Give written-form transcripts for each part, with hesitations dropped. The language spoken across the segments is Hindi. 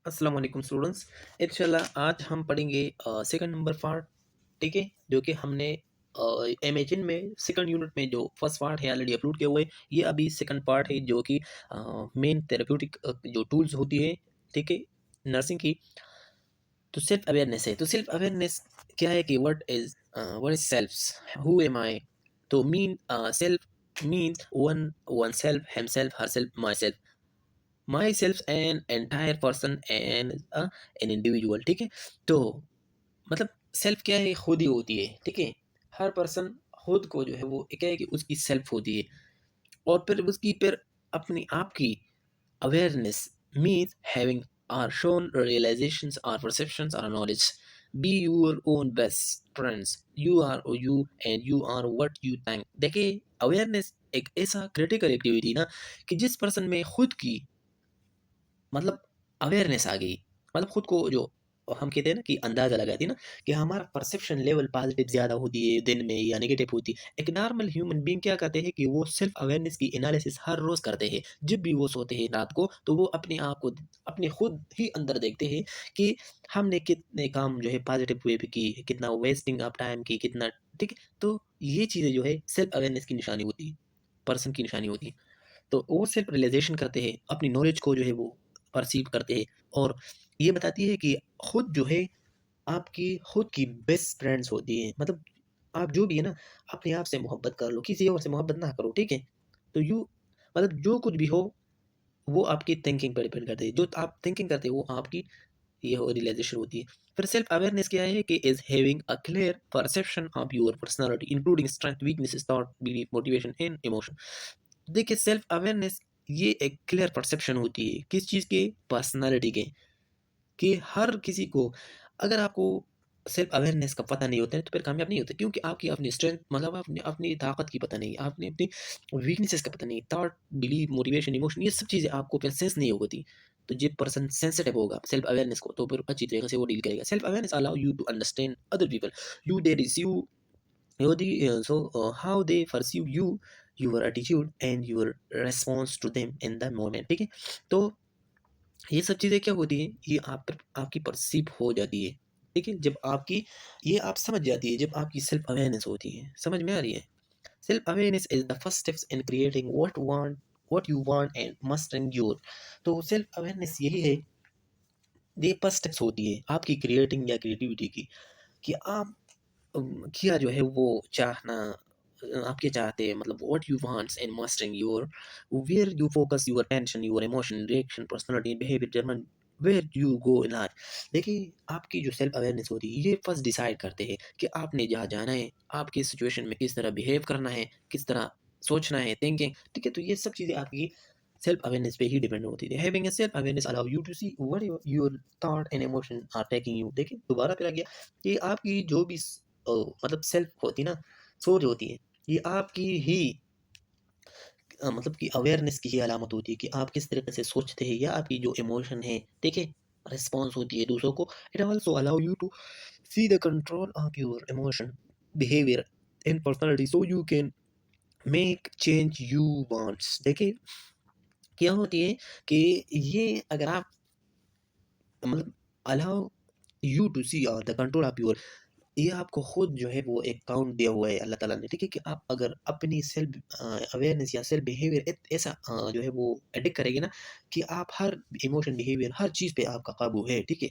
अस्सलाम वालेकुम स्टूडेंट्स। इंशाल्लाह आज हम पढ़ेंगे सेकंड नंबर पार्ट। ठीक है, जो कि हमने इमेजिन में सेकंड यूनिट में जो फर्स्ट पार्ट है ऑलरेडी अपलोड किया हुआ है। ये अभी सेकंड पार्ट है जो कि मेन थेरेप्यूटिक जो टूल्स होती है, ठीक है, नर्सिंग की। तो सेल्फ अवेयरनेस है। तो सेल्फ अवेयरनेस क्या है कि what is self, who am I. तो mean self mean oneself, himself, herself, myself. Myself an entire person and an individual. ठीक है, तो मतलब सेल्फ क्या है, खुद ही होती है। ठीक है, हर पर्सन खुद को जो है वो क्या है कि उसकी सेल्फ होती है। और फिर उसकी फिर अपनी आप की awareness means having or shown realisations or perceptions or knowledge. Be your own best friends, you are you and you are what you think. देखिए, अवेयरनेस एक ऐसा क्रिटिकल एक्टिविटी ना कि जिस पर्सन में खुद की मतलब अवेयरनेस आ गई, मतलब खुद को जो हम कहते हैं ना कि अंदाजा लगाते हैं ना कि हमारा परसेप्शन लेवल पॉजिटिव ज्यादा होती है दिन में या नेगेटिव होती है। एक नॉर्मल ह्यूमन बीइंग क्या करते हैं कि वो सेल्फ अवेयरनेस की एनालिसिस हर रोज करते हैं। जब भी वो सोते हैं रात को, तो वो अपने आप को अपने खुद ही अंदर देखते हैं कि हमने कितने काम जो है पॉजिटिव वे पे की, कितना वेस्टिंग ऑफ टाइम की, कितना। ठीक है, तो ये चीजें जो है सेल्फ अवेयरनेस की निशानी होती है, पर्सन की निशानी होती है। तो वो सेल्फ रियलाइजेशन करते हैं, अपनी नॉलेज को जो है वो परसीव करते हैं। और ये बताती है कि खुद जो है आपकी खुद की बेस्ट फ्रेंड्स होती है। मतलब आप जो भी है ना, अपने आप से मोहब्बत कर लो, किसी और से मोहब्बत ना करो। ठीक है, तो यू मतलब जो कुछ भी हो वो आपकी थिंकिंग पर डिपेंड करती है। जो आप थिंकिंग करते हो वो आपकी ये हो रियलाइजेशन होती है। फिर सेल्फ अवेयरनेस क्या है कि is having a clear perception of your personality including strength, weaknesses, thought, belief, motivation and emotion. देखिए, सेल्फ अवेयरनेस ये एक क्लियर परसेप्शन होती है किस चीज़ की, पर्सनालिटी के। कि हर किसी को, अगर आपको सेल्फ अवेयरनेस का पता नहीं होता है तो फिर कामयाब नहीं होते, क्योंकि आपकी अपनी स्ट्रेंथ मतलब अपनी अपनी ताकत की पता नहीं, आपने अपनी वीकनेसेस का पता नहीं, थॉट, बिलीव, मोटिवेशन, इमोशन, ये सब चीज़ें आपको फिर सेंस नहीं होती। तो जो पर्सन सेंसिटिव होगा सेल्फ अवेयरनेस को, तो फिर अच्छी तरीके से वो डील करेगा। Self awareness allow you to understand other people, you they receive how they perceive you, your attitude and your response to them in the moment। ठीक है, तो ये सब चीज़ें क्या होती हैं, ये आप पर आपकी परसीव हो जाती है। ठीक है, जब आपकी ये आप समझ जाती है, जब आपकी सेल्फ अवेयरनेस होती है। समझ में आ रही है? Self awareness is the first steps in creating what you want and mustering your. तो सेल्फ अवेयरनेस यही है, ये फर्स्ट स्टेप्स होती है आपकी क्रिएटिंग या क्रिएटिविटी की। कि आप किया जो है वो चाहना, आप क्या चाहते हैं, मतलब what you wants and mastering your, where you focus your attention, your emotion, reaction, personality, behaviour, judgement, where you go in life. देखिए, आपकी जो सेल्फ अवेयरनेस होती है ये फर्स्ट डिसाइड करते हैं कि आपने जहाँ जाना है, आपकी सिचुएशन में किस तरह बिहेव करना है, किस तरह सोचना है, थिंकिंग। ठीक है, तो ये सब चीज़ें आपकी सेल्फ अवेयरनेस पे ही डिपेंड होती है। Having a self awareness allow you to see what your thought and emotion are taking you. देखिए, दोबारा फिर आ गया कि आपकी जो भी मतलब सेल्फ होती है ना, सोच होती है, ये आपकी ही मतलब कि अवेयरनेस की ही अलामत होती है कि आप किस तरीके से सोचते हैं या आपकी जो इमोशन है, ठीक है, रिस्पॉन्स होती है दूसरों को। It also allow you to see the control of your emotion, behaviour and personality so you can make change you wants. देखिए, क्या होती है कि ये अगर आप मतलब allow you to see the control of your, ये आपको खुद जो है वो एक काउंट दिया हुआ है अल्लाह ताला ने। ठीक है, कि आप अगर अपनी सेल्फ अवेयरनेस या सेल्फ बिहेवियर ऐसा जो है वो एडिक्ट करेंगे ना कि आप हर इमोशन, बिहेवियर, हर चीज़ पे आपका काबू है। ठीक है,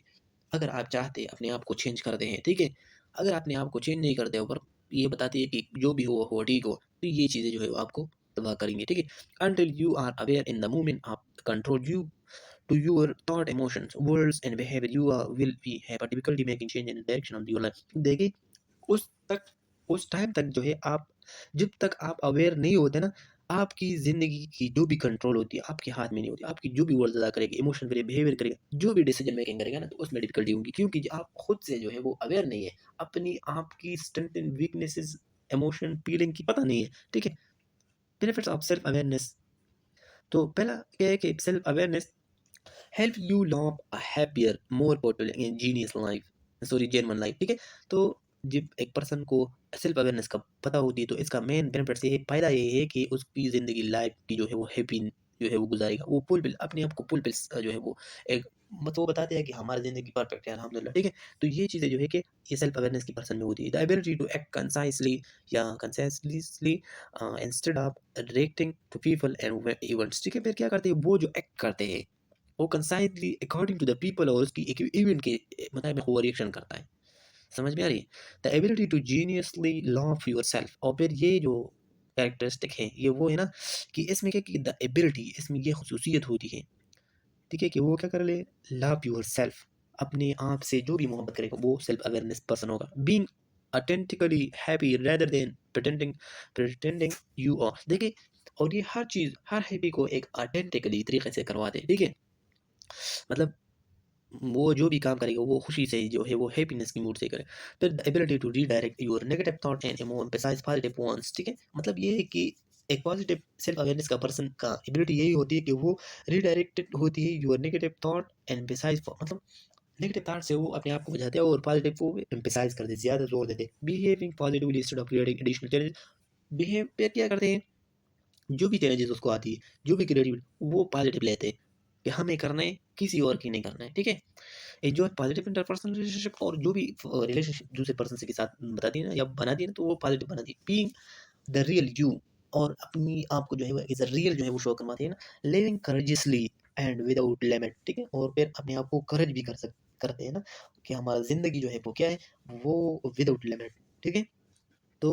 अगर आप चाहते हैं अपने आप को चेंज करते हैं, ठीक है, अगर अपने आप को चेंज नहीं करते हो पर ये बताती है कि जो भी हो ठीक हो, तो ये चीज़ें जो है वो आपको तबाह करेंगे। ठीक है, until you are aware in the moment of control you to your thought, emotions, words and behavior, you will be have a difficulty making change in the direction of your life। देखिए, उस तक उस टाइम तक जो है आप, जब तक आप अवेयर नहीं होते ना, आपकी ज़िंदगी की जो भी कंट्रोल होती है आपके हाथ में नहीं होती। आपकी जो भी वर्ड्स अदा करेगा, इमोशन करेगा, बिहेवियर करेगा, जो भी डिसीजन मेकिंग करेगा ना, तो उसमें डिफिकल्टी होगी, क्योंकि आप खुद से जो है वो अवेयर नहीं है। अपनी आपकी strength and weaknesses, emotion, feeling की पता नहीं है। ठीक है, बेनिफिट्स ऑफ सेल्फ अवेयरनेस। तो पहला क्या है कि self awareness help you long a happier, more portal in genius life, sorry genuine life. ठीक है, तो जब एक पर्सन को सेल्फ अवेयरनेस का पता होती है तो इसका मेन बेनिफिट ये फायदा ये है कि उसकी ज़िंदगी लाइफ की जो है वो हैप्पी जो है वो गुज़ारेगा, वो फुलफ़िल अपने आप को फुलफ़िल जो है वो एक वो बताते हैं कि हमारी ज़िंदगी परफ़ेक्ट है अल्हम्दुलिल्लाह, ठीक है? तो ये चीज़ें जो है कि ये सेल्फ अवेयरनेस की पर्सन में होती है। The ability to act concisely या consciously instead of reacting to people and events, ठीक है? फिर क्या करते हैं, वो जो एक्ट करते हैं, वो कंसाइज़ली अकॉर्डिंग टू द पीपल और उसकी एक इवेंट के मुताबिक वो रिएक्शन करता है। समझ में आ रही है? The ability to genuinely love yourself, और फिर ये जो कैरेक्टरिस्टिक है, ये वो है ना कि इसमें क्या कि द एबिलिटी, इसमें ये ख़ुसूसियत होती है, ठीक है? कि वो क्या कर ले, लव योरसेल्फ, अपने आप से जो भी मोहब्बत करेगा वो सेल्फ अवेयरनेस पर्सन होगा। Being authentically happy rather than pretending you are, देखिए, और ये हर चीज़ हर हैप्पी को एक ऑथेंटिकली तरीके से करवाते हैं, ठीक है? मतलब वो जो भी काम करेगा वो खुशी से जो है वो हैप्पीनेस की मूड से करे। फिर the ability to redirect your negative thought and emphasise positive ones, ठीक है? मतलब ये है कि एक पॉजिटिव सेल्फ अवेयरनेस का पर्सन का एबिलिटी यही होती है कि वो रीडायरेक्टेड होती है your negative thought and emphasise, मतलब नेगेटिव थॉट से वो अपने आप को बचाते हैं और पॉजिटिव को एम्फसाइज कर देते हैं, ज़्यादा जोर देते हैं। Behaving positively instead of creating additional challenge, behaviour क्या करते हैं, जो भी चैलेंजेस उसको आती है, जो भी क्रिएटिव वो पॉजिटिव लेते हैं कि हमें करना है, किसी और की नहीं करना है, ठीक है? एन्जॉय पॉजिटिव इंटरपर्सनल रिलेशनशिप, और जो भी रिलेशनशिप दूसरे पर्सन से के साथ बताती है ना या बनाती है ना, तो वो पॉजिटिव बनाती है। बीइंग द रियल यू, और अपनी आप को जो है वो एज अ रियल जो है वो शो करवाती है ना। Living courageously and without limit, ठीक है? और फिर अपने आप को करेज भी करते हैं ना कि हमारा जिंदगी जो है वो क्या है, वो विदाउट लिमिट, ठीक है? तो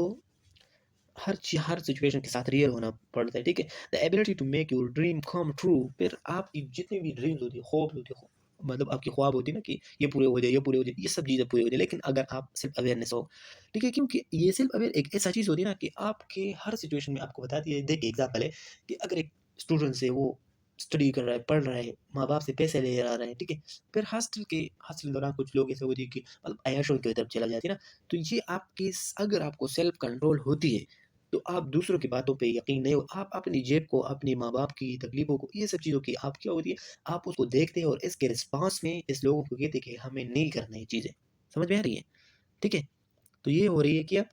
हर सिचुएशन के साथ रियल होना पड़ता है, ठीक है? The ability to make your dream come true, फिर आपकी जितनी भी ड्रीम्स होती है, होप्स होती है, मतलब आपकी ख्वाब होती है ना कि ये पूरे हो जाए, ये पूरे हो जाए, ये सब चीज़ें पूरी हो जाए, लेकिन अगर आप सिर्फ अवेयरनेस हो, ठीक है? क्योंकि ये सिर्फ अवेयर एक ऐसा चीज़ होती है ना कि आपके हर सिचुएशन में आपको बताती है। देखिए एग्जाम्पल है कि अगर एक स्टूडेंट है, वो स्टडी कर रहा है, पढ़ रहा है, माँ बाप से पैसे ले आ रहा है, ठीक है? फिर हॉस्टल के दौरान कुछ लोग ऐसे होते हैं कि मतलब अय्याशों की तरफ चला जाती है ना, तो ये आपकी अगर आपको सेल्फ कंट्रोल होती है, तो आप दूसरों की बातों पे यकीन नहीं हो, आप अपनी जेब को, अपने माँ-बाप की तकलीफ़ों को, ये सब चीज़ों की आप क्या होती है, आप उसको देखते हैं और इसके रिस्पॉन्स में इस लोगों को कहते हैं कि हमें नहीं करना ये चीज़ें। समझ में आ रही है? ठीक है? तो ये हो रही है क्या,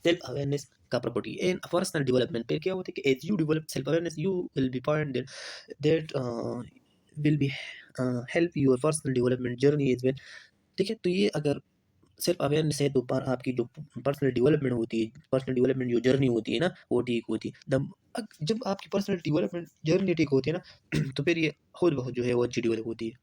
सेल्फ अवेयरनेस का प्रॉपर्टी इन पर्सनल डेवलपमेंट पे क्या होता है कि as you develop self awareness you will be find that will be help your personal development journey as well, ठीक है? तो ये अगर सिर्फ अवेयरनेस है तो पर आपकी जो पर्सनल डेवलपमेंट होती है, पर्सनल डेवलपमेंट जो जर्नी होती है ना, वो ठीक होती है। जब आपकी पर्सनल डेवलपमेंट जर्नी ठीक होती है ना, तो फिर ये खुद बहुत जो है वो अच्छी डेवलप होती है।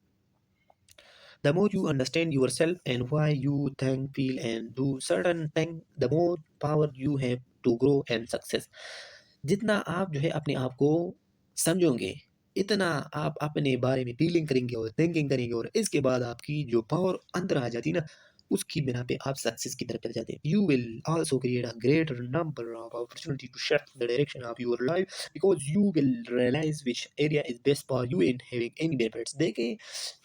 The more you understand yourself and why you think, feel and do certain thing, the more power you have to grow and success. जितना आप जो है अपने आप को समझोगे, इतना आप अपने बारे में फीलिंग करेंगे और थिंकिंग करेंगे, और इसके बाद आपकी जो पावर अंदर आ जाती है ना, उसकी बिना पे आप सक्सेस की तरफ चले जाते हैं। You will also create a greater number of opportunity to shift the direction of your life because you will realise which area is best for you in having any benefits. देखिए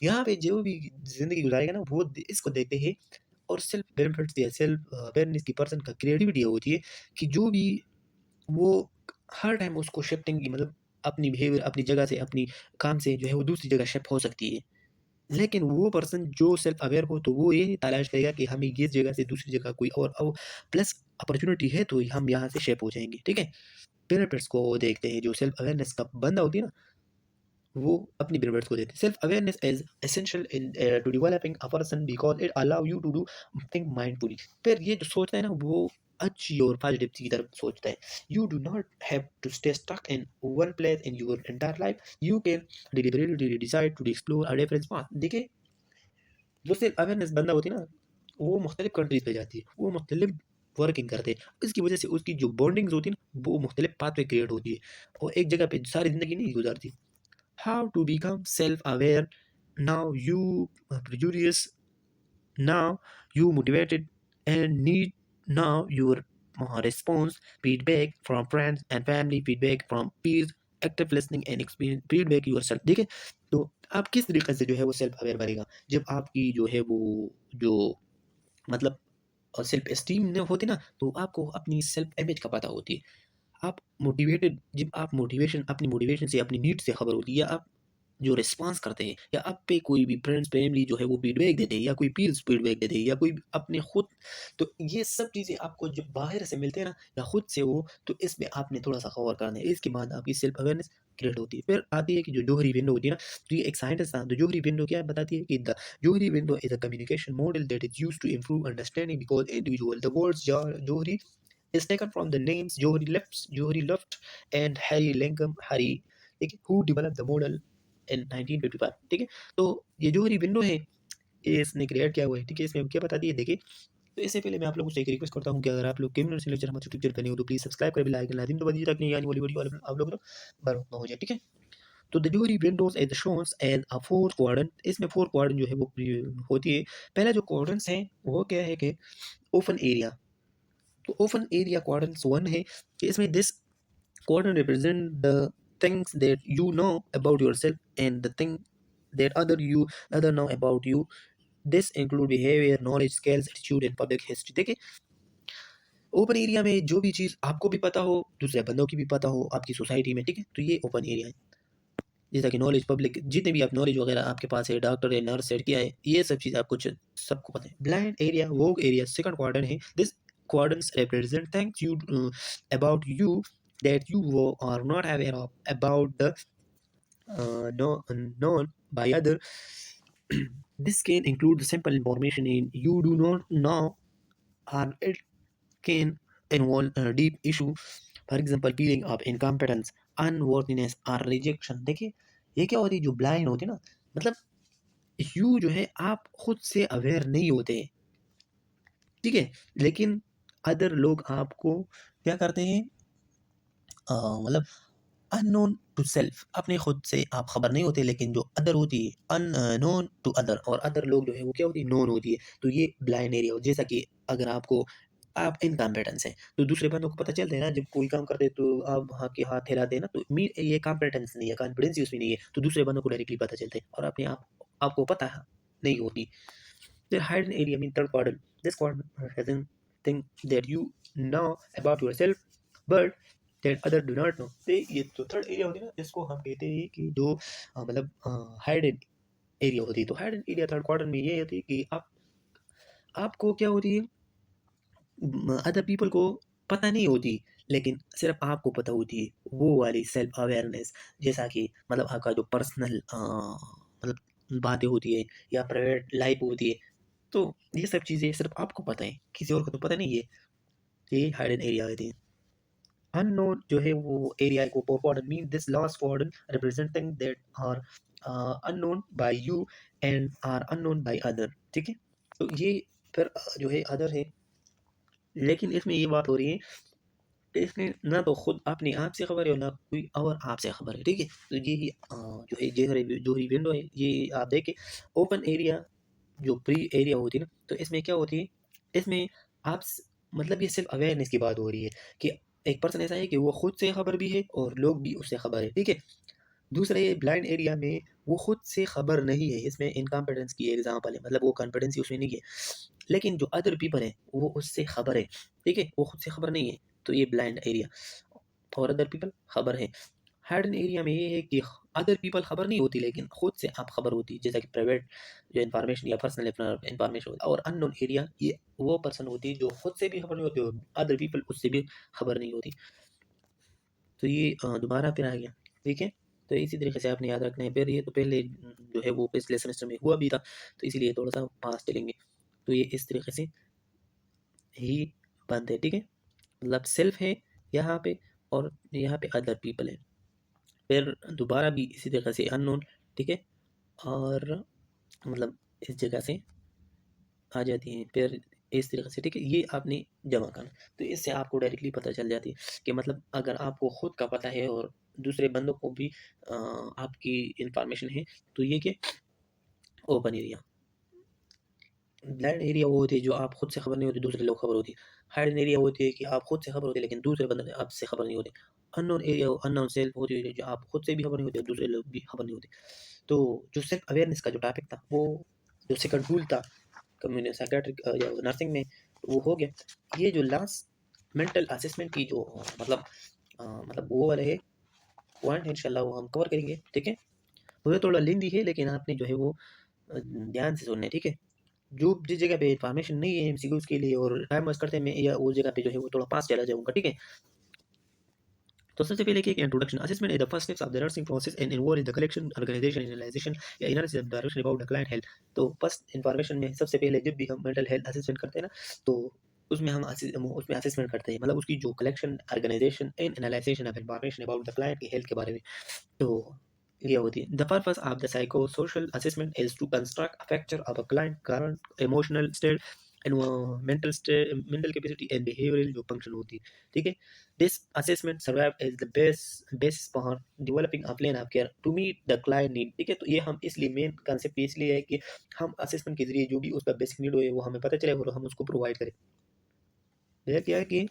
यहाँ पे जो भी ज़िंदगी गुज़ारेगा ना, वो इसको देखते हैं, और सेल्फ बेनिफिट्स या सेल्फ अवेयरनेस की पर्सन का क्रिएटिविटी होती है कि जो भी वो हर टाइम उसको शिफ्टिंग की, मतलब अपनी बिहेवियर, अपनी जगह से, अपनी काम से जो है वो दूसरी जगह शिफ्ट हो सकती है। लेकिन वो पर्सन जो सेल्फ अवेयर हो, तो वो ये तलाश करेगा कि हमें इस जगह से दूसरी जगह कोई और प्लस अपॉर्चुनिटी है, तो हम यहाँ से शिफ्ट हो जाएँगे, ठीक है? बेनिफिट्स को देखते हैं, जो सेल्फ अवेयरनेस का बंदा होती है ना, वो अपनी बेनिफिट्स को देते हैं। Self awareness is essential in to developing a person because it allow you to do think mindfully. फिर ये जो सोचता है ना, वो अच्छी और पॉजिटिव की तरफ सोचता है। You do not have to stay stuck in one place in your entire life, you can deliberately decide to explore a different path. देखिए, जो सेल्फ अवेयरनेस बंदा होती है ना, वो मुख्तलिफ कंट्रीज़ पे जाती है, वो मुख्तलिफ वर्किंग करते हैं। इसकी वजह से उसकी जो बॉन्डिंग्स होती है ना, वो मुख्तलिफ पाथवे क्रिएट होती है, और एक जगह पे सारी ज़िंदगी नहीं गुज़ारती। How to become self-aware? Now you curious, now you motivated, and need now your response, feedback from friends and family, feedback from peers, active listening and experience, feedback yourself। देखिए, तो आप किस तरीके से जो है वो सेल्फ अवेयर बनेगा, जब आपकी जो है वो जो मतलब सेल्फ एस्टीम न होती ना, तो आपको अपनी सेल्फ इमेज का पता होती है। आप मोटिवेटेड, जब आप मोटिवेशन, अपनी मोटिवेशन से, अपनी नीड से खबर होती है, या आप जो रिस्पॉन्स करते हैं, या आप पे कोई भी फ्रेंड्स फैमिली जो है वो फीडबैक देते हैं, या कोई पीर्स फीडबैक देते हैं, या कोई अपने खुद, तो ये सब चीज़ें आपको जब बाहर से मिलते हैं ना, या खुद से हो, तो इसमें आपने थोड़ा सा गौर करना है। इसके बाद आपकी सेल्फ अवेयरनेस क्रिएट होती है। फिर आती है कि जो जोहरी विंडो होती है ना, तो ये एक साइंटिस्ट था, तो जोहरी विंडो क्या बताती है कि the Johari window is a communication model that is used to improve understanding because individual the words Johari is taken from the names Johari Luft and Harry Langham Harry, ठीक है, who developed the model in 1955, ठीक है। तो ये जोहरी विंडो है, ये इसने क्रिएट किया हुआ है, ठीक है। इसमें अब क्या बताती है, देखिए। तो इससे पहले मैं आप लोगों से एक रिक्वेस्ट करता हूँ कि अगर आप लोग क्रिमिनल से लेक्चर हमारे यूट्यूब चैनल पर नहीं हो तो प्लीज सब्सक्राइब कर बेल आइकन लाजिम, तो बजी तक नहीं आने वाली वीडियो आप लोग बराबर हो जाए, ठीक है। तो the Johari windows as shown as a four quadrant, इसमें फोर क्वाड्रेंट जो है वो होती है। पहला जो क्वाड्रेंट्स है वो क्या है कि ओपन एरिया, तो ओपन एरिया क्वाड्रेंट्स वन है कि इसमें this quadrant represent the things that you know about yourself and the thing that other know about you. This include behavior, knowledge, skills, attitude and public history, देखिए। ओपन एरिया में जो भी चीज़ आपको भी पता हो, दूसरे बंदों की भी पता हो आपकी सोसाइटी में, ठीक है, तो ये ओपन एरिया है। जैसा कि नॉलेज पब्लिक, जितने भी आप नॉलेज वगैरह आपके पास है, डॉक्टर है, नर्स है, क्या है, ये सब चीज़ आपको सबको पता है। ब्लाइंड एरिया, वोग एरिया सेकंड क्वाड्रेंट है। This quadrants represent things you about you that you are not aware of about the known by other. This can include the simple information in you do not know, or it can involve a deep issue, for example feeling of incompetence, unworthiness or rejection, देखिए। ये क्या होती है, जो ब्लाइंड होती है ना, मतलब यू जो है आप खुद से अवेयर नहीं होते, ठीक है, लेकिन अदर लोग आपको क्या करते हैं, मतलब अननोन टू सेल्फ, अपने खुद से आप खबर नहीं होते, लेकिन जो अदर होती है अननोन टू अदर, और अदर लोग जो है वो क्या होती है, नोन होती है। तो ये ब्लाइंड एरिया हो, जैसा कि अगर आपको आप इनकॉम्पिटेंस है तो दूसरे बंदों को पता चलता है ना, जब कोई काम करते हैं तो आप वहाँ के हाथ हिलाते हैं ना, तो मी ये कॉम्पिटेंस नहीं है, कॉन्फिडेंस उसमें नहीं है, तो दूसरे बंदों को डायरेक्टली पता चलता है, और अपने आप आपको पता नहीं होती। The hidden area means third quadrant. This quadrant represents things that you know about yourself, but that other do not know. तो ये तो थर्ड एरिया होती है ना, इसको हम कहते हैं कि जो मतलब हाइडन एरिया होती है। तो हाइडन एरिया थर्ड क्वार्टर में ये होती है कि आपको क्या होती है, अदर पीपल को पता नहीं होती, लेकिन सिर्फ आपको पता होती है, वो वाली सेल्फ अवेयरनेस। जैसा कि मतलब आपका जो पर्सनल मतलब बातें होती है, या प्राइवेट लाइफ होती है, तो ये सब चीज़ें सिर्फ आपको पता है, किसी और को तो पता नहीं है। ये हाइडन एरिया होती है। अननोन जो है वो एरिया को coordinate mean this last coordinate representing that are unknown by you and are unknown by other, ठीक है। तो ये फिर जो है अदर है, लेकिन इसमें ये बात हो रही है कि इसमें ना तो खुद अपने आप से खबर है और ना कोई और आपसे खबर है, ठीक है। तो ये जो है जो ही विंडो है, ये आप देखें। ओपन एरिया जो प्री एरिया होती है ना, तो इसमें क्या होती है, इसमें आप मतलब ये सिर्फ अवेयरनेस की बात हो रही है कि एक पर्सन ऐसा है कि वो खुद से खबर भी है और लोग भी उससे खबर है, ठीक है। दूसरा ये ब्लाइंड एरिया में वो खुद से खबर नहीं है, इसमें इनकॉम्पिटेंस की एग्जांपल है, मतलब वो कॉन्फिडेंस उसमें नहीं है, लेकिन जो अदर पीपल है वो उससे खबर है, ठीक है, वो खुद से खबर नहीं है, तो ये ब्लाइंड एरिया। और अदर पीपल खबर है। हाइडन एरिया में ये है कि अदर पीपल खबर नहीं होती, लेकिन खुद से आप खबर होती है, जैसा कि प्राइवेट जो इन्फॉर्मेशन या पर्सनल इन्फॉर्मेशन होती है। और अननोन एरिया ये वो पर्सन होती है जो खुद से भी खबर नहीं होती और अदर पीपल उससे भी खबर नहीं होती। तो ये दोबारा फिर आ गया, ठीक है। तो इसी तरीके से आपने याद रखना है। फिर ये तो पहले जो है वो पिछले सेमेस्टर में हुआ भी था, तो इसीलिए थोड़ा सा पास चलेंगे। तो ये इस तरीके से ही बनते हैं, ठीक है। मतलब सेल्फ है यहाँ पे, और यहाँ पे अदर पीपल है। फिर दोबारा भी इसी तरह से अननोन, ठीक है, और मतलब इस जगह से आ जाती हैं। फिर इस तरीके से, ठीक है, ये आपने जमा करना। तो इससे आपको डायरेक्टली पता चल जाती है कि मतलब अगर आपको खुद का पता है और दूसरे बंदों को भी आपकी इंफॉर्मेशन है, तो ये क्या, ओपन एरिया। ब्लाइंड एरिया वो होती है जो आप खुद से खबर नहीं होती, दूसरे लोग खबर होती है। हाइडन एरिया होती है कि आप खुद से खबर होती है, लेकिन दूसरे बंदे आपसे खबर नहीं होते। अननोन एरिया अननोन सेल्फ होती है जो आप खुद से भी खबर नहीं होती और दूसरे लोग भी खबर नहीं होते। तो जो सेल्फ अवेयरनेस का जो टॉपिक था, वो जो सेकंड रूल था कम्युनिटी साइकेट्रिक या नर्सिंग में, वो हो गया। ये जो लास्ट मेंटल असेसमेंट की जो मतलब मतलब वो वाले है पॉइंट, इंशाल्लाह वो हम कवर करेंगे, ठीक है। तो ये थोड़ा लेंदी है, लेकिन आपने जो है वो ध्यान से सुनना है, ठीक है? जो जिस जगह पे इन्फॉर्मेशन नहीं है एमसीक्यूज़ के लिए और टाइम वेस्ट करते हैं, मैं या उस जगह पे जो है वो थोड़ा पास चला जाऊँगा, ठीक है? तो सबसे पहले एक introduction assessment is the first steps of the nursing process and involve in the collection organization analyzation या analysis of direction about the client health. तो फर्स्ट इन्फॉर्मेशन में सबसे पहले जब भी हम मेंटल हेल्थ असेसमेंट करते हैं ना, तो उसमें हम उसमें असेसमेंट करते हैं, मतलब उसकी जो collection organisation and analysation of information about the client की हेल्थ के बारे में। तो ये होती है the purpose of the psycho social assessment is to construct a picture of a client current emotional state and mental capacity and behavioural जो फंक्शन होती है, ठीक है? This assessment survive is the basis for developing a plan of care to meet the client need, ठीक है? तो ये हम इसलिए मेन कंसेप्ट इसलिए है कि हम असेसमेंट के जरिए जो भी उसका बेसिक नीड हो वो हमें पता चले और हम उसको प्रोवाइड करें। यह क्या है कि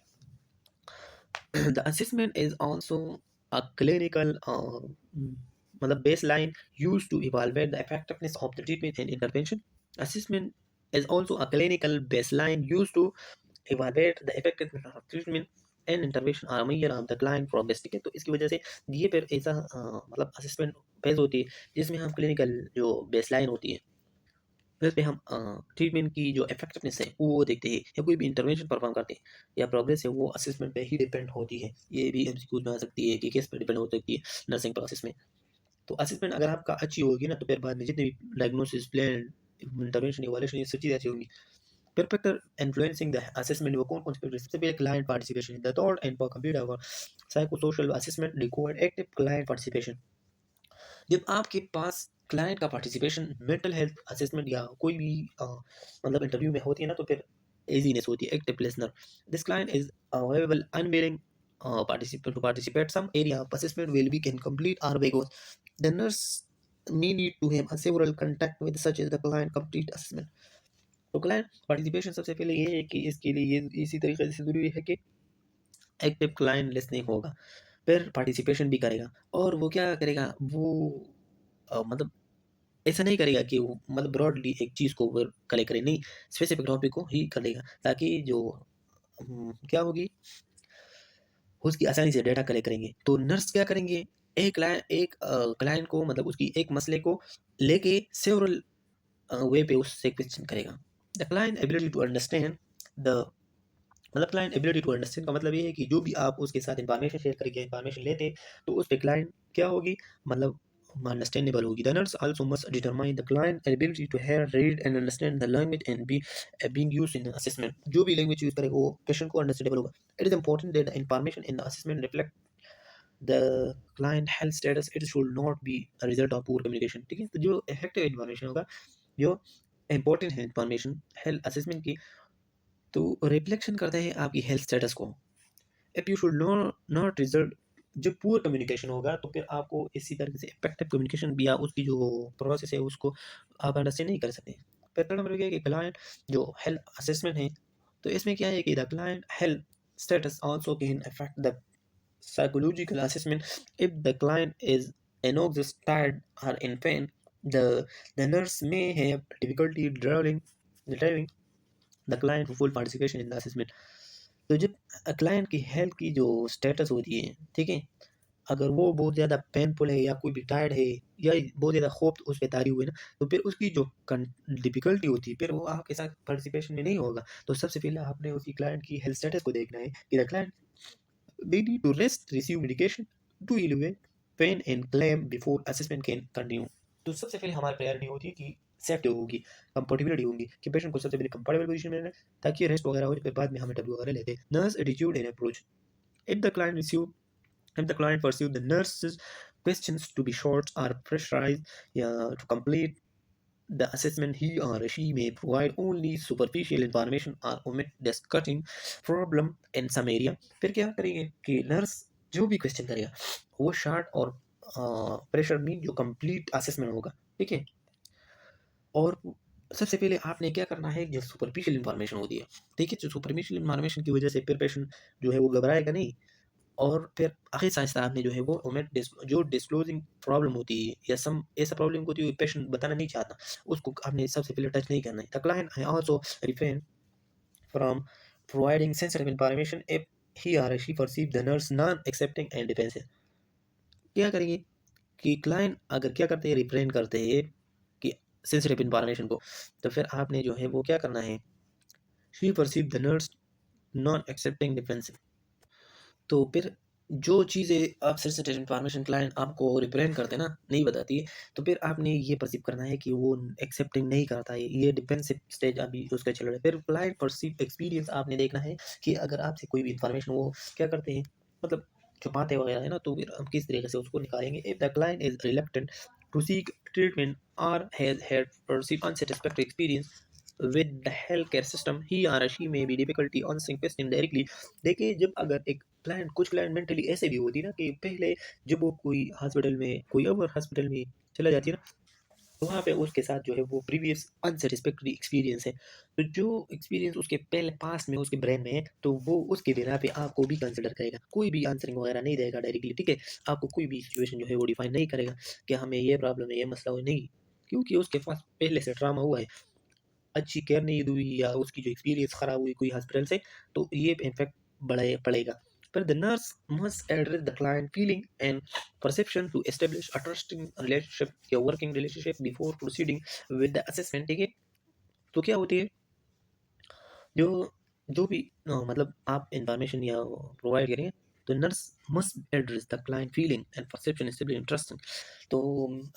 the assessment is also a clinical मतलब baseline used to evaluate the effectiveness of the treatment and intervention. Assessment is also a clinical baseline used to evaluate the effectiveness of treatment and intervention or measure of the client progress, ठीक है? तो इसकी वजह से ये फिर ऐसा मतलब असेसमेंट फेज होती है जिसमें हम क्लिनिकल जो बेसलाइन होती है उस पे हम ट्रीटमेंट की जो इफेक्टिवनेस है वो देखते हैं या कोई भी इंटरवेंशन परफॉर्म करते हैं या प्रोग्रेस है वो असेसमेंट पे ही डिपेंड होती है। ये भी एमसीक्यूज में आ सकती है कि किस पे डिपेंड हो सकती है नर्सिंग प्रोसेस में। तो असेसमेंट अगर आपका अच्छी होगी ना तो फिर बाद में जितने भी डायग्नोसिस प्लान इंटरवेंशन इवैल्यूएशन ये सब चीज़ें अच्छी होंगी। फिर फैक्टर इन्फ्लुएंसिंग द असेसमेंट वो कौन कौन से फैक्टर सबसे पहले client participation the thought and for computer psycho social assessment required active client participation. जब आपके पास क्लाइंट का पार्टिसिपेशन मेंटल हेल्थ असेसमेंट या कोई भी मतलब इंटरव्यू में होती है ना तो फिर इजीनेस होती है active listener this client is available unwilling participant to participate some area of assessment will be can complete or because the nurse may need to have a several contact with such as the client complete assessment। तो क्लाइंट पार्टिसिपेशन सबसे पहले ये है कि इसके लिए ये इसी तरीके से जरूरी है कि एक्टिव क्लाइंट लिसनिंग होगा, फिर पार्टिसिपेशन भी करेगा और वो क्या करेगा वो मतलब ऐसा नहीं करेगा कि वो मतलब ब्रॉडली एक चीज़ को वो कलेक्ट करे, नहीं, स्पेसिफिक टॉपिक को ही करेगा ताकि जो क्या होगी उसकी आसानी से डेटा कलेक्ट करेंगे। तो नर्स क्या करेंगे एक क्लाइंट को मतलब उसकी एक मसले को लेके सेवरल वे पे उससे क्वेश्चन करेगा। The client ability to understand the मतलब क्लाइंट एबिलिटी टू अंडरस्टैंड का मतलब ये है कि जो भी आप उसके साथ इंफॉर्मेशन शेयर करेंगे इंफॉर्मेशन लेते हैं तो उस पे क्लाइंट क्या होगी मतलब अंडरस्टैंडेबल होगी। The nurse also must determine the client ability to hear read and understand the language and be being used in assessment. जो भी लैंग्वेज यूज करेगा वो पेशेंट को अंडरस्टैंडेबल होगा। It is important that the information in the assessment reflect the client health status it should not be a result of poor communication, ठीक है? तो जो इफेक्टिव इंफॉर्मेशन होगा जो इंपॉर्टेंट है इंफॉर्मेशन हेल्थ असेसमेंट की तो रिफ्लेक्शन करते हैं आपकी हेल्थ स्टेटस को। If you should not result जब पुअर कम्युनिकेशन होगा तो फिर आपको इसी तरीके से इफेक्टिव कम्युनिकेशन भी या उसकी जो प्रोसेस है उसको आप अंडरस्टैंड नहीं कर सकते। फिर थर्ड नंबर क्या है कि क्लाइंट जो हेल्थ असेसमेंट है तो इसमें क्या है कि the client health status also can affect the psychological assessment. If the client is anxious, tired, or in pain, the nurse may have difficulty driving the client to full participation in the assessment। तो जब क्लाइंट की हेल्थ की जो स्टेटस होती है, ठीक है? अगर वो बहुत ज़्यादा पेनफुल है या कोई भी टायर्ड है या बहुत ज़्यादा खौफ उस पे तारी हुई ना, तो फिर उसकी जो डिफ़िकल्टी होती है, फिर वो आपके साथ पार्टिसिपेशन में नहीं होगा। तो सबसे पहले आपने उसी क्लाइंट की हेल्थ स्टेटस को देखना है कि the client they need to rest, receive medication to alleviate pain and claim before assessment can continue। तो सबसे पहले हमारी प्रायोरिटी होती है कि सेफ्टी होगी, कंफर्टेबिलिटी होगी कि पेशेंट को सबसे पहले कंफर्टेबल पोजीशन में रहना है ताकि रेस्ट वगैरह हो फिर बाद में हम इंटरव्यू वगैरह लेते हैं। Nurse attitude and approach if the client receive if the client perceive the nurse's questions to be short or pressurized to complete the assessment, he or she may provide only superficial information or omit discussing problem in some area। फिर क्या करेंगे कि नर्स जो भी क्वेश्चन करेगा वो शॉर्ट और प्रेशर में जो कंप्लीट असेसमेंट होगा, ठीक है? और सबसे पहले आपने क्या करना है जो सुपरफिशियल इन्फॉर्मेशन होती है, ठीक है? जो सुपरफिशियल इन्फॉर्मेशन की वजह से फिर पेशेंट जो है वो घबराएगा नहीं और फिर आहिस्ता-आहिस्ता आपने जो है वो ओमिट जो डिस्क्लोजिंग प्रॉब्लम होती है या सम ऐसा प्रॉब्लम होती है पेशेंट बताना नहीं चाहता, उसको आपने सबसे पहले टच नहीं करना है। The client I also refrain from providing sensitive information if he or she perceive the nurse non accepting and defensive. क्या करेंगे कि क्लाइंट अगर क्या करते हैं, रिप्रेजेंट करते हैं कि सेंसिटिव इन्फॉर्मेशन को, तो फिर आपने जो है वो क्या करना है, she perceive the nurse non accepting defensive. तो फिर जो चीज़ें आप सेंसिटिव इन्फॉर्मेशन क्लाइंट आपको रिप्रेजेंट करते हैं ना, नहीं बताती है, तो फिर आपने ये परसीव करना है कि वो एक्सेप्टिंग नहीं करता है, ये डिफेंसिव स्टेज अभी उसका चल रहा है। फिर क्लाइंट परसीव एक्सपीरियंस आपने देखना है कि अगर आपसे कोई भी इन्फॉर्मेशन वो क्या करते हैं, मतलब छुपाते वगैरह है ना, तो फिर हम किस तरीके से उसको निकालेंगे। If the client is reluctant to seek treatment or has had perceive unsatisfactory experience with the healthcare system, he or she may be difficulty answering question directly। देखिए जब अगर एक क्लाइंट, कुछ क्लाइंट मेंटली ऐसे भी होती है ना कि पहले जब वो कोई हॉस्पिटल में, कोई और हॉस्पिटल में चला जाती है ना, तो वहाँ पे उसके साथ जो है वो प्रीवियस अनसेटिस्फैक्टरी एक्सपीरियंस है, तो जो एक्सपीरियंस उसके पहले पास्ट में उसके ब्रेन में है, तो वो उसके बिना पे आपको भी कंसिडर करेगा, कोई भी आंसरिंग वगैरह नहीं देगा डायरेक्टली, ठीक है। आपको कोई भी सिचुएशन जो है वो डिफाइन नहीं करेगा कि हमें ये प्रॉब्लम है, ये मसला है, नहीं, क्योंकि उसके पास पहले से ट्रामा हुआ है, अच्छी केयर नहीं हुई या उसकी जो एक्सपीरियंस खराब हुई कोई हॉस्पिटल से, तो ये इम्पैक्ट बढ़े पड़ेगा। पर the nurse must address the client feeling and perception to establish a trusting relationship या working relationship before proceeding with the assessment, ठीक है। तो क्या होती है, जो जो भी मतलब आप इंफॉर्मेशन या प्रोवाइड करेंगे, तो nurse must address the client feeling and perception stable interesting. तो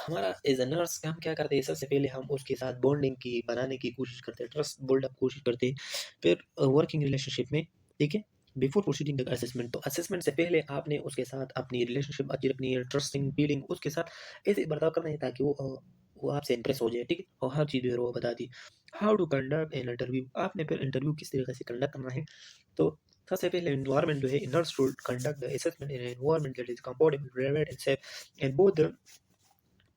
हमारा एज अ नर्स हम क्या करते हैं, सबसे पहले हम उसके साथ बॉन्डिंग की बनाने की कोशिश करते हैं, ट्रस्ट बिल्डअप कोशिश करते हैं। फिर वर्किंग रिलेशनशिप में, ठीक है, बिफोर प्रोसीडिंग द असेसमेंट, तो असेसमेंट से पहले आपने उसके साथ अपनी रिलेशनशिप अच्छी रखनी है, ट्रस्टिंग फीलिंग उसके साथ ऐसे बर्ताव करना है ताकि वो आपसे इंप्रेस हो जाए, ठीक है, और हर चीज़ जो है वो बता दी। How to conduct an interview, आपने फिर इंटरव्यू किस तरीके से कंडक्ट करना है, तो सबसे पहले एनवायरनमेंट जो है, nurse should conduct the assessment in environment that is comfortable, relevant and safe, and both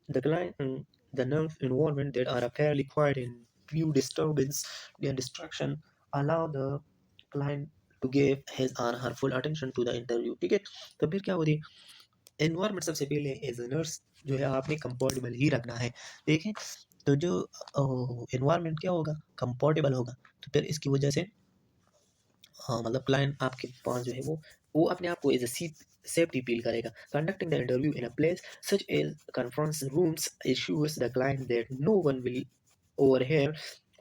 the client and the nerve environment that are fairly quiet and few disturbance and distraction allow the client to give his or her full attention to the interview, ठीक है। तो फिर क्या होती है, एनवायरनमेंट सबसे पहले एज अ नर्स जो है आपने कंफर्टेबल ही रखना है, ठीक है। तो जो एनवायरनमेंट क्या होगा, कंफर्टेबल होगा, तो फिर इसकी वजह से हाँ, मतलब क्लाइंट आपके पास जो है वो अपने आप को एज अ सेफ्टी फील करेगा। Conducting the interview in a place such as conference rooms issues the client that no one will overhear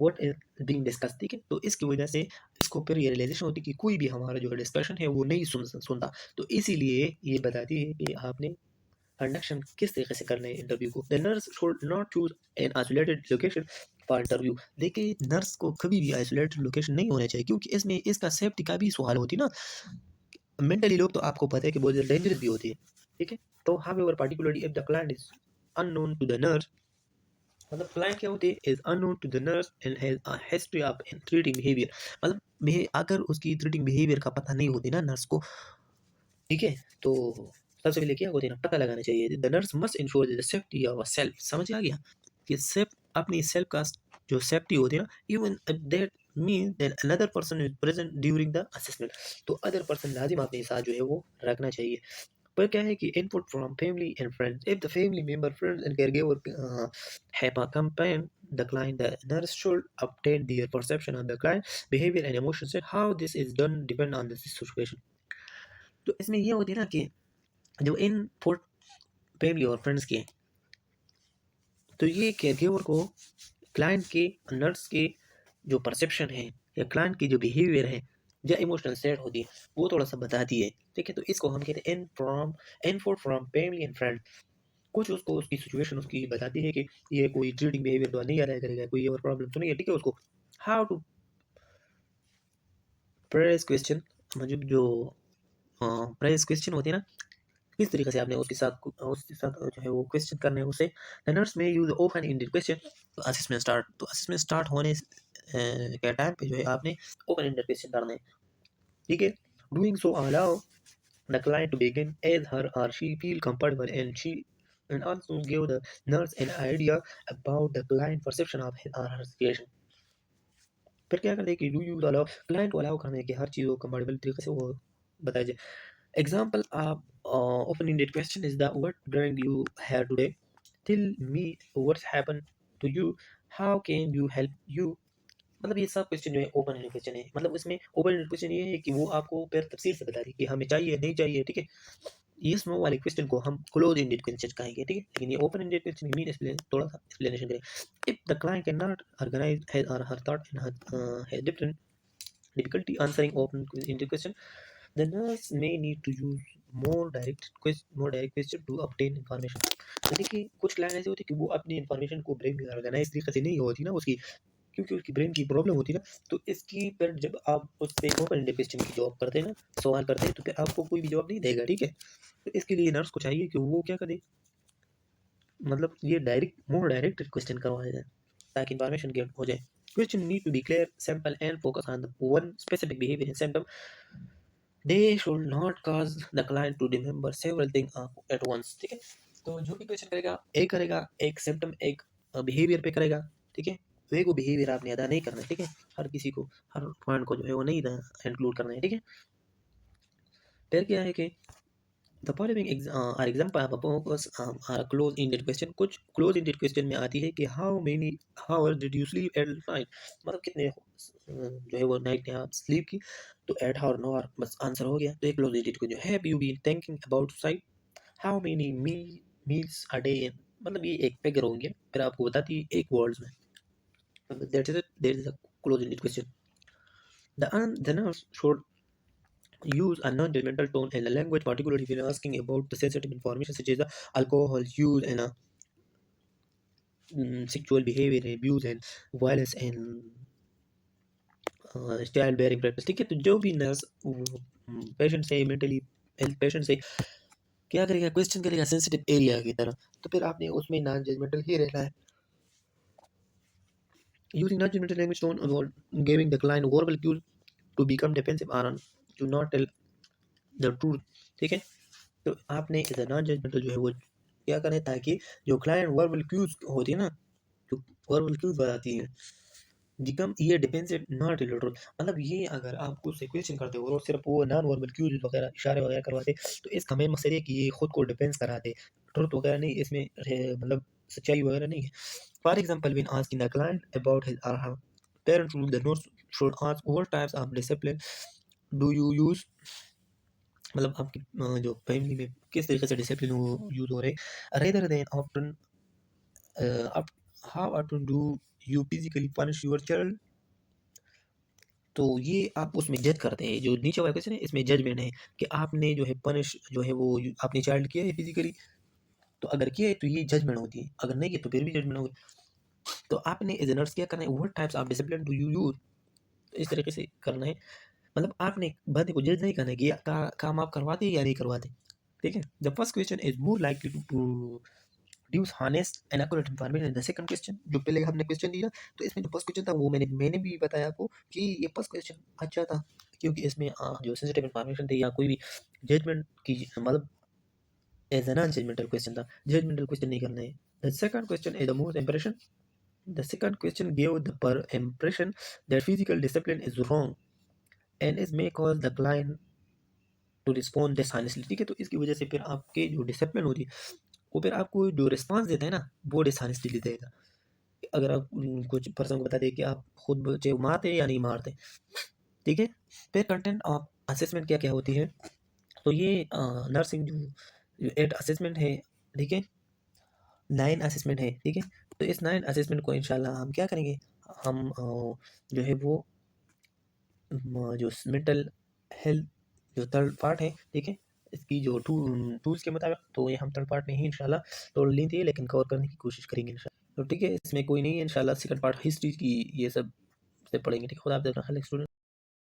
what is being discuss, ठीक है। तो इसकी वजह से इसको फिर ये रियलाइजेशन होती है कि कोई भी हमारा जो डिस्कशन है वो नहीं सुनता, तो इसीलिए ये बताती है कि आपने कंडक्शन किस तरीके से करना है इंटरव्यू को। The nurse should not choose an isolated location for interview, देखिए नर्स को कभी भी आइसोलेटेड लोकेशन नहीं होना चाहिए, क्योंकि इसमें इसका सेफ्टी का भी सवाल होती है ना। मेंटली लोग तो आपको पता है कि बहुत ज़्यादा डेंजरस भी होती है, ठीक है। तो however particularly if the client is unknown to the nurse, मतलब क्लाइंट क्या होती है, is unknown to the nurse and has a history of treating behaviour, मतलब अगर उसकी ट्रीटिंग बिहेवियर का पता नहीं होती ना नर्स को, ठीक है, तो सबसे पहले क्या होता है ना, पता लगाना चाहिए। The nurse must ensure the safety of self, समझ आ गया कि सेफ अपनी सेल्फ का जो सेफ्टी होती है ना, even that mean that another person is present during the assessment, तो अदर पर्सन लाजिम अपने साथ जो है वो रखना चाहिए। पर क्या है कि input from family and friends, if the family member friends and caregiver have accompanied the client, the nurse should update their perception of the client behavior and emotions, how this is done depend on the situation। तो इसमें ये होती है ना कि जो इन फोर फैमिली और फ्रेंड्स के, तो ये केयरगिवर को क्लाइंट के, नर्स के जो परसेप्शन है या क्लाइंट की जो बिहेवियर है या इमोशनल स्टेट होती है वो थोड़ा सा बताती है, ठीक है। तो इसको हम कहते हैं input from family and friend, कुछ उसको उसकी सिचुएशन उसकी बताती है कि ये कोई ट्रीटिंग बिहेवियर तो नहीं आ रहा करेगा, कोई और प्रॉब्लम तो नहीं है, ठीक है। उसको हाउ टू प्रेस क्वेश्चन, मतलब जो प्रेस क्वेश्चन होती है ना, किस तरीके से आपने उसके साथ जो है वो क्वेश्चन करने हैं उसे। द नर्स में यूज ओपन एंडेड क्वेश्चन, तो असेसमेंट स्टार्ट, तो असेसमेंट स्टार्ट होने के टाइम पे जो है आपने ओपन एंडेड क्वेश्चन करने हैं, ठीक है। Doing so allow the client to begin as her or she feel comfortable and also give the nurse an idea about the client perception of his or her situation। फिर क्या करते हैं कि डू यूज अलाउ, क्लाइंट को अलाउ करने के हर चीज़ को कंफर्टेबल तरीके से वो बताया जाए। Example of open-ended question is the what did you have today? Tell me what's happened to you. How can you help you? मतलब ये सब क्वेश्चन जो है ओपन एंडेड क्वेश्चन है, मतलब इसमें ओपन एंडेड क्वेश्चन ये है कि वो आपको फिर तफसील से बता रही है कि हमें चाहिए नहीं चाहिए, ठीक है। येस नो वाले क्वेश्चन को हम क्लोज एंडेड क्वेश्चन कहेंगे, ठीक है। लेकिन ये open ended question mean explain, थोड़ा सा एक्सप्लेनेशन करें। If the client can not organize his or her thought and has different difficulty answering open-ended question, the nurse may need to use more direct question to obtain information। तो देखिए कुछ क्लाइंट ऐसे होते हैं कि वो अपनी इन्फॉर्मेशन को ब्रेन में ऑर्गेनाइज तरीके से नहीं होती ना उसकी, क्योंकि उसकी ब्रेन की प्रॉब्लम होती है ना। तो इसकी पर जब आप उससे ओपन एंडेड क्वेश्चन की जवाब करते हैं ना, सवाल करते हैं, तो फिर आपको कोई भी जवाब नहीं देगा, ठीक है। तो इसके लिए नर्स को चाहिए कि वो क्या करे, मतलब ये डायरेक्ट क्वेश्चन करवाया जाए ताकि इन्फॉर्मेशन गेट हो जाए। Question need to be clear, simple, and focus on the one specific behavior and symptom. They should not cause the client to remember several things at once, ठीक है। तो जो भी क्वेश्चन करेगा एक सिम्टम एक बिहेवियर पे करेगा, ठीक है। तो एक वो बिहेवियर आपने अदा नहीं करना है, ठीक है। हर किसी को हर पॉइंट को जो है वो नहीं इंक्लूड करना है, ठीक है। फिर क्या है कि The following are example of focus are close-ended question। कुछ close-ended question में आती है कि how many hours did you sleep at night, मतलब कितने जो है वो नाइट ने आप स्लीप की। तो 8 hour 9 hour बस आंसर हो गया। तो एक close-ended को जो है you been thinking about suicide, how many meals a day, मतलब ये एक फिगर होंगे, फिर आपको बताती है एक वर्ड्स में। that is a close-ended question। The nurse should use a non-judgmental tone in the language, particularly when asking about the sensitive information such as the alcohol use and sexual behavior, abuse and violence and child bearing practice, ठीक है। तो जो भी नर्स पेशेंट से मेंटली हेल्थ पेशेंट से क्या करेगा, क्वेश्चन करेगा सेंसिटिव एरिया की तरह, तो फिर आपने उसमें नॉन जजमेंटल ही रहना है। Using non-judgmental language tone about giving the client verbal cues to become defensive or to not tell the truth, ठीक है। तो आपने एज नॉन जजमेंटल जो है वो क्या करें ताकि जो क्लाइंट वर्बल क्यूज होती है ना, जो वर्बल क्यूज बताती है, बिकम ये डिफेंसिव नॉट रिलेटेड, मतलब ये अगर आप उससे क्वेश्चन करते हो और सिर्फ वो नॉन वर्बल क्यूज वगैरह इशारे वगैरह करवाते, तो इसका मेन मकसद है कि ये खुद को डिफेंस कराते, ट्रुथ वगैरह नहीं इसमें मतलब सच्चाई वगैरह नहीं है। For example when asking the client about his or her parent rule, the notes should ask what types of discipline do you use, मतलब आपकी जो फैमिली में किस तरीके से डिसिप्लिन वो यूज हो रहे हैं। Rather than often how often do you physically punish your child, तो ये आप उसमें जज करते हैं। जो नीचे वाला क्वेश्चन है इसमें जजमेंट है कि आपने जो है पनिश जो है वो आपने चाइल्ड किया है फिजिकली, तो अगर किया है तो ये जजमेंट होती है, अगर नहीं किया तो फिर भी जजमेंट होगी। तो आपने एज ए नर्स क्या करना है, what types of discipline do you use, इस तरीके से करना है। मतलब आपने बंदे को जज नहीं करना है कि काम आप करवाते या नहीं करवाते, ठीक है। The first question is more likely to produce honest and accurate information in the second question। जो पहले हमने क्वेश्चन दिया, तो इसमें जो फर्स्ट क्वेश्चन था वो मैंने भी बताया आपको कि ये फर्स्ट क्वेश्चन अच्छा था, क्योंकि इसमें जो सेंसिटिव इन्फॉर्मेशन थी या कोई भी जजमेंट की, मतलब एज नॉन जजमेंटल क्वेश्चन था, जजमेंटल क्वेश्चन नहीं करना है। The second question is the most impression. The second question give the पर impression that physical discipline is wrong and is may cause the client to respond dishonestly, ठीक है। तो इसकी वजह से फिर आपके जो डिसिप्लिन होती है वो फिर आपको जो रिस्पॉन्स देता है ना वो डिसऑनेस्टली देगा। अगर आप कुछ पर्सन को बता दें कि आप खुद बच्चे को मारते हैं या नहीं मारते, ठीक है। फिर कंटेंट ऑफ असेसमेंट क्या क्या होती है, तो ये नर्सिंग जो 8 असेसमेंट है, ठीक है, 9 असेसमेंट है, ठीक है। तो इस 9 असेसमेंट को इंशाल्लाह हम क्या करेंगे, हम जो है वो जो मेंटल हेल्थ जो थर्ड पार्ट है, ठीक है, इसकी जो टूल्स के मुताबिक, तो ये हम थर्ड पार्ट में ही इंशाल्लाह थोड़ी ली थी लेकिन कवर करने की कोशिश करेंगे इंशाल्लाह। तो ठीक है, इसमें कोई नहीं है इंशाल्लाह, सेकंड पार्ट हिस्ट्री की ये सब से पढ़ेंगे, ठीक है। खुदा हाफिज़ स्टूडेंट।